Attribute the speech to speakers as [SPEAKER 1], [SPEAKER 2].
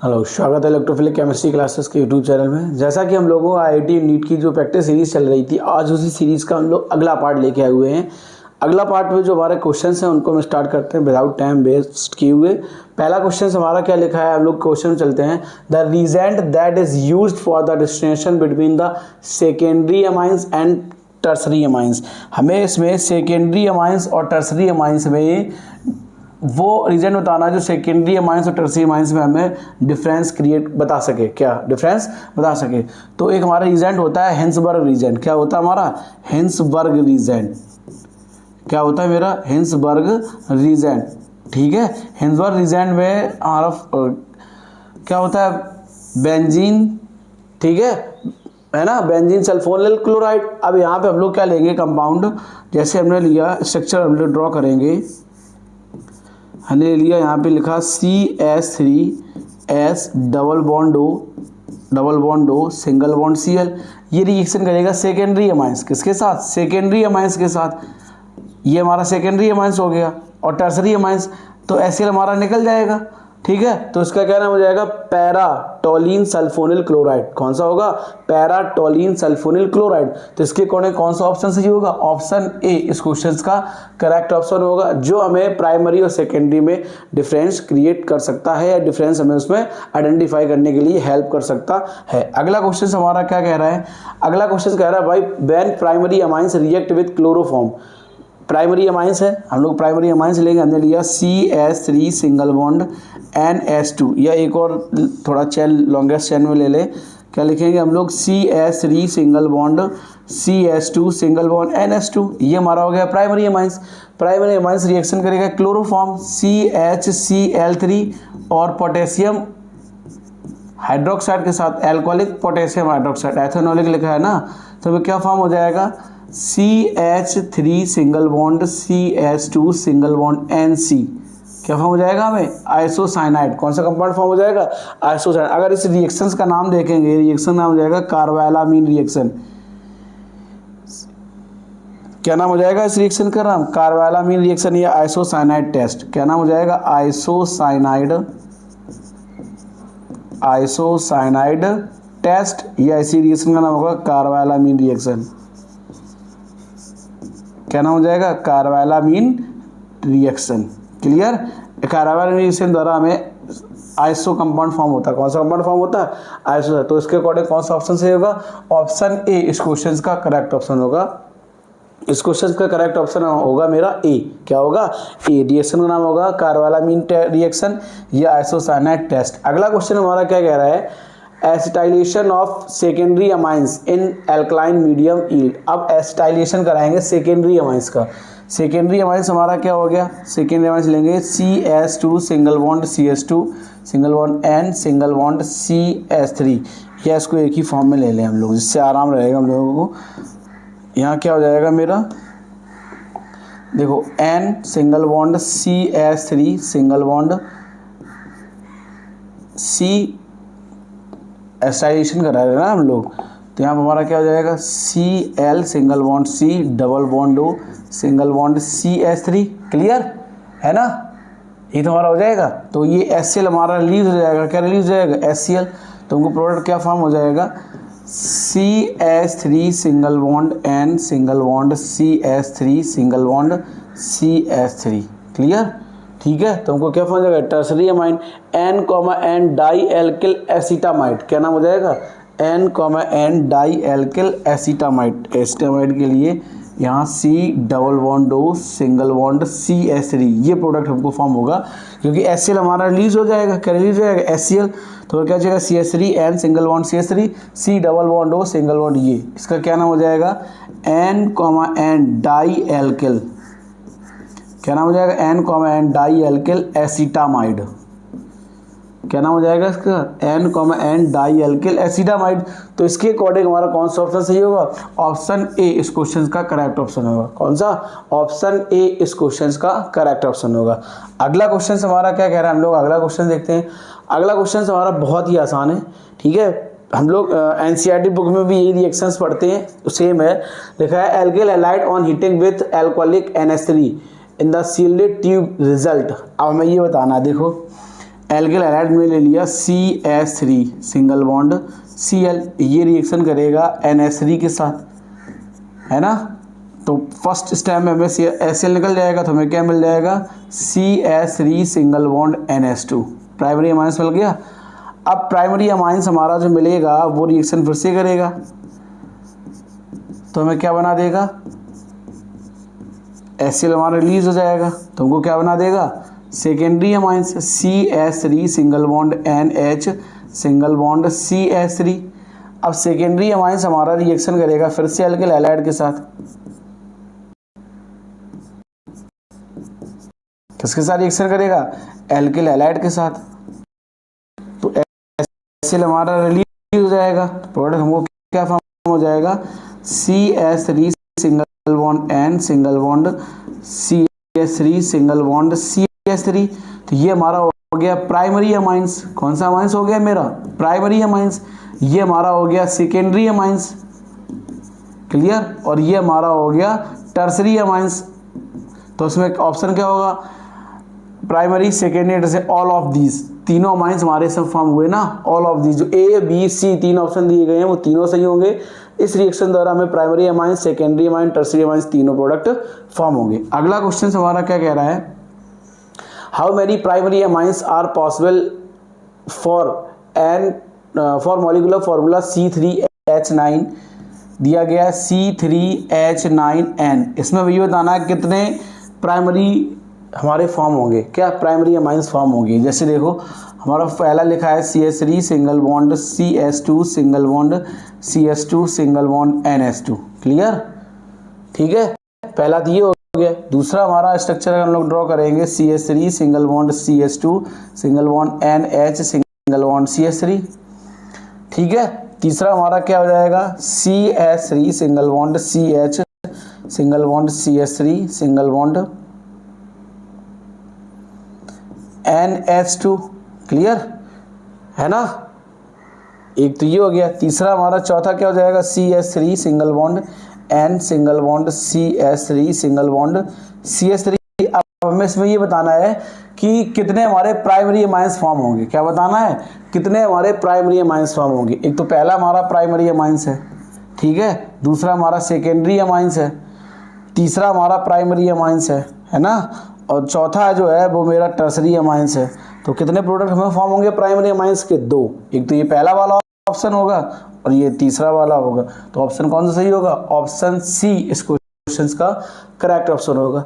[SPEAKER 1] Hello, स्वागत है electrophilic chemistry classes के यूट्यूब चैनल में। जैसा कि हम लोगों को आईआईटी नीट की जो प्रैक्टिस सीरीज़ चल रही थी, आज उसी सीरीज़ का हम लोग अगला पार्ट लेके आए हुए हैं। अगला पार्ट में जो हमारे क्वेश्चंस हैं उनको हम स्टार्ट करते हैं विदाउट टाइम वेस्ट किए हुए। पहला क्वेश्चन हमारा क्या लिखा है, हम लोग क्वेश्चन चलते हैं। The reagent that is used for the distinction between the secondary amines and tertiary amines. हमें इसमें सेकेंडरी अमाइंस और टर्सरी अमाइंस में वो रीजन बताना जो सेकेंडरी अमाइंस और टर्सरी अमाइंस में हमें डिफरेंस क्रिएट बता सके, क्या डिफरेंस बता सके। तो एक हमारा रीजेंट होता है हिंसबर्ग रीजेंट। क्या होता है हमारा हिंसबर्ग रीजेंट? क्या होता है मेरा हिंसबर्ग रीजेंट? ठीक है, हिंसबर्ग रीजेंट में हमारा क्या होता है, बेंजीन। ठीक है ना, बेंजीन सल्फोनिल क्लोराइड। अब यहाँ पे हम लोग क्या लेंगे, कंपाउंड। जैसे हमने लिया स्ट्रक्चर हम लोग ड्रॉ करेंगे। हमने लिया यहाँ पे लिखा CH3S double bond O single bond Cl। ये रिएक्शन करेगा सेकेंडरी अमाइंस किसके साथ, सेकेंडरी अमाइंस के साथ। ये हमारा सेकेंडरी अमाइंस हो गया। और टर्सरी अमाइंस तो HCl हमारा निकल जाएगा। ठीक है, तो इसका क्या नाम हो जाएगा, पैराटोलिन सल्फोनिल क्लोराइड। कौन सा होगा, पैराटोलिन सल्फोनिल क्लोराइड। तो इसके अकॉर्डिंग कौन सा ऑप्शन सही होगा, ऑप्शन ए इस क्वेश्चन का करेक्ट ऑप्शन होगा, जो हमें प्राइमरी और सेकेंडरी में डिफरेंस क्रिएट कर सकता है या डिफरेंस हमें उसमें आइडेंटिफाई करने के लिए हेल्प कर सकता है। अगला क्वेश्चन हमारा क्या कह रहा है, अगला क्वेश्चन कह रहा है भाई when primary amines react with chloroform. Primary amines है, हम लोग प्राइमरी अमाइंस लेंगे। हमने लिया CH3 सिंगल बॉन्ड NH2, या एक और थोड़ा चेन लॉन्गेस्ट चेन में ले ले। क्या लिखेंगे हम लोग, CH3 single bond CH2 single bond NH2। ये हमारा हो गया primary amines. Primary amines reaction करेगा क्लोरोफॉर्म CHCl3 और पोटेशियम हाइड्रोक्साइड के साथ, एल्कोहलिक पोटेशियम हाइड्रोक्साइड, एथेनॉलिक लिखा है ना। तो क्या फॉर्म हो जाएगा, CH3 single bond CH2 single bond NC। क्या फॉर्म हो जाएगा हमें, आइसोसाइनाइड। कौन सा कंपाउंड फॉर्म हो जाएगा, आइसोसाइनाइड। अगर इस रिएक्शंस का नाम देखेंगे, रिएक्शन नाम हो जाएगा कार्बालामीन रिएक्शन। क्या नाम हो जाएगा इस रिएक्शन का नाम, कार्बालामीन रिएक्शन या आइसोसाइनाइड टेस्ट। क्या नाम हो जाएगा, आइसोसाइनाइड टेस्ट, या इसी रिएक्शन का नाम होगा कार्बालामीन रिएक्शन। क्या नाम हो जाएगा, कार्बालामीन रिएक्शन। क्लियर, कार्बालामीन रिएक्शन द्वारा हमें आइसो कंपाउंड फॉर्म होता है। कौन सा कंपाउंड फॉर्म होता है, आइसो। तो इसके अकॉर्डिंग कौन सा ऑप्शन सही होगा, ऑप्शन ए इस क्वेश्चन का करेक्ट ऑप्शन होगा। इस क्वेश्चन का करेक्ट ऑप्शन होगा मेरा ए। क्या होगा, ए। रिएक्शन का नाम होगा कार्बालामीन रिएक्शन या आइसोसाइनाइड टेस्ट। अगला क्वेश्चन हमारा क्या कह रहा है, acetylation of secondary amines in alkaline medium yield. अब एसिटाइलेशन कराएंगे सेकेंडरी अमाइंस का। सेकेंडरी अमाइंस हमारा क्या हो गया, सेकेंडरी अमाइंस लेंगे CH2 single bond CH2 single bond N single bond CH3, या इसको एक ही फॉर्म में ले लें हम लोग, जिससे आराम रहेगा हम लोगों को। यहाँ क्या हो जाएगा मेरा, देखो N single bond CH3 single bond C, acetylation करा रहे हैं ना हम लोग। तो यहाँ पर हमारा क्या हो जाएगा, Cl single bond C double bond O single bond CH3। Clear है ना, ये तो हमारा हो जाएगा। तो ये HCl हमारा रिलीज हो जाएगा। क्या रिलीज हो जाएगा, HCl। तो हमको प्रोडक्ट क्या फॉर्म हो जाएगा, CH3 single bond N single bond CH3 single bond CH3। Clear, ठीक है। तो हमको क्या फॉर्म हो जाएगा, tertiary amine N, di alkyl acetamide. क्या नाम हो जाएगा, N, di alkyl acetamide. Acetamide के लिए यहाँ C double bond O single bond CH3, ये प्रोडक्ट हमको फॉर्म होगा, क्योंकि HCl हमारा रिलीज हो जाएगा। क्या रिलीज हो जाएगा, HCl। तो क्या हो जाएगा, CH3 N single bond CH3 C double bond O single bond, ये इसका क्या नाम हो जाएगा, N, डाई एल्किल। क्या नाम हो जाएगा, N, डाई एल्किल एसिटामाइड। क्या नाम हो जाएगा इसका, N, डाई एल्किल एसिटामाइड। तो इसके अकॉर्डिंग हमारा कौन सा ऑप्शन सही होगा, ऑप्शन ए इस क्वेश्चन का करेक्ट ऑप्शन होगा। कौन सा, ऑप्शन ए इस क्वेश्चन का करेक्ट ऑप्शन होगा। अगला क्वेश्चन हमारा क्या कह रहा है, हम लोग अगला क्वेश्चन देखते हैं। अगला क्वेश्चन हमारा बहुत ही आसान है। ठीक है, हम लोग NCERT बुक में भी यही रिएक्शंस पढ़ते हैं, सेम है। लिखा है alkyl halide on heating with alcoholic NH3 in the shielded tube result. अब हमें ये बताना है, देखो एल्किल हैलाइड में ले लिया CH3 सिंगल बॉन्ड Cl, ये रिएक्शन करेगा NH3 के साथ, है ना। तो फर्स्ट स्टेप में हमें HCl निकल जाएगा, तो हमें क्या मिल जाएगा CH3 single bond NH2, primary amines मिल गया। अब प्राइमरी अमाइंस हमारा जो मिलेगा वो रिएक्शन फिर से करेगा, तो हमें क्या बना देगा, HCl हमारा रिलीज हो जाएगा, तो हमको क्या बना देगा secondary amines CH3 single bond NH single bond CH3। अब सेकेंडरी अमाइंस हमारा रिएक्शन करेगा फिर से एल्किल हैलाइड के साथ, किसके साथ रिएक्शन करेगा, एल्किल हैलाइड के साथ। तो HCl हमारा रिलीज हो जाएगा, प्रोडक्ट हमको क्या फॉर्म हो जाएगा CH3 single bond N single bond CH3 single bond CH3। तो ये हमारा हो गया प्राइमरी अमाइंस। कौन सा अमाइंस हो गया मेरा, प्राइमरी अमाइंस। ये हमारा हो गया सेकेंडरी अमाइंस, क्लियर। और ये हमारा हो गया टर्सरी अमाइंस। तो इसमें ऑप्शन क्या होगा, प्राइमरी सेकेंडरी से ऑल ऑफ दीज, तीनों अमाइंस हमारे सब फॉर्म हुए ना, ऑल ऑफ दीज जो A B C तीन ऑप्शन दिए गए हैं वो तीनों सही होंगे। इस रिएक्शन द्वारा हमें primary amines, secondary amines, tertiary amines तीनों प्रोडक्ट फॉर्म होंगे। अगला क्वेश्चन हमारा क्या कह रहा है, how many primary amines are possible for molecular formula C3H9 दिया गया है C3H9N। इसमें ये बताना है कितने प्राइमरी हमारे फॉर्म होंगे, क्या प्राइमरी अमाइंस फॉर्म होंगे। जैसे देखो हमारा पहला लिखा है CH3 single bond CH2 single bond CH2 single bond NH2, clear, ठीक है। पहला तो ये हो गया। दूसरा हमारा स्ट्रक्चर हम लोग ड्रॉ करेंगे CH3 single bond CH2 single bond NH single bond CH3, ठीक है। तीसरा हमारा क्या हो जाएगा CH3 single bond CH single bond CH3 single bond NH2, clear है ना। एक तो ये हो गया। तीसरा हमारा चौथा क्या हो जाएगा CH3 single bond N single bond CH3 single bond CH3। अब हमें इसमें ये बताना है कि कितने हमारे प्राइमरी अमाइंस फॉर्म होंगे। क्या बताना है, कितने हमारे प्राइमरी अमाइंस फॉर्म होंगे। एक तो पहला हमारा प्राइमरी अमाइंस है, ठीक है। दूसरा हमारा सेकेंडरी अमाइंस है। तीसरा हमारा प्राइमरी अमाइंस है ना। और चौथा जो है वो मेरा टर्सरी अमाइंस है। तो कितने प्रोडक्ट हमें फॉर्म होंगे प्राइमरी अमाइंस के, दो। एक तो ये पहला वाला ऑप्शन होगा और ये तीसरा वाला होगा। तो ऑप्शन कौन सा सही होगा, ऑप्शन सी इस क्वेश्चन का करेक्ट ऑप्शन होगा।